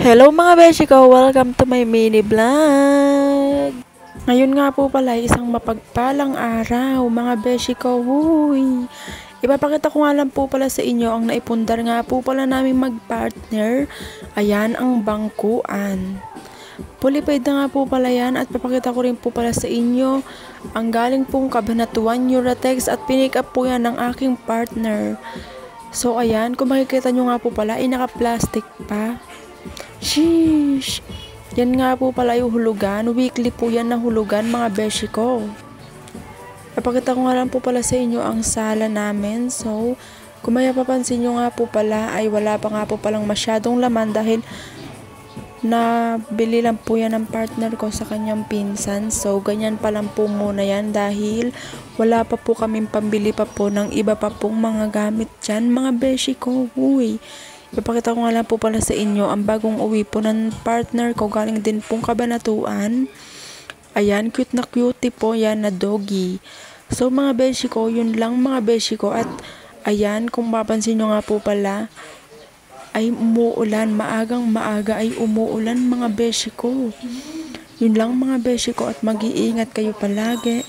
Hello mga beshi ko! Welcome to my mini vlog! Ngayon nga po pala isang mapagpalang araw mga beshi ko. Huy! Ipapakita ko nga lang po pala sa inyo ang naipundar nga po pala namin magpartner. Ayan ang bangkuan. Pulipaid na nga po pala yan at papakita ko rin po pala sa inyo ang galing pong Cabanatuan Uratex at pinick up po yan ng aking partner. So ayan, kung makikita nyo nga po pala ay naka-plastic pa. Sheesh! Yan nga po pala yung hulugan. Weekly po yan na hulugan mga beshi ko. Napakita ko nga lang po pala sa inyo ang sala namin. So, kung may papansin nyo nga po pala ay wala pa nga po palang masyadong laman dahil nabili lang po yan ng partner ko sa kanyang pinsan. So, ganyan pa lang po muna yan dahil wala pa po kaming pambili pa po ng iba pa pong mga gamit dyan mga beshi ko. Uy! Ipakita ko nga lang po pala sa inyo ang bagong uwi po ng partner ko galing din pong Cabanatuan. Ayan, cute na cutie po yan na doggy. So mga beshi ko, yun lang mga beshi ko. At ayan, kung mapansin nyo nga po pala, ay umuulan. Maagang maaga ay umuulan mga beshi ko. Yun lang mga beshi ko at mag-iingat kayo palagi.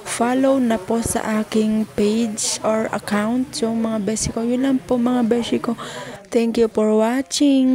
Follow na po sa aking page or account yung mga beshi ko. Yun lang po mga beshi ko. Thank you for watching.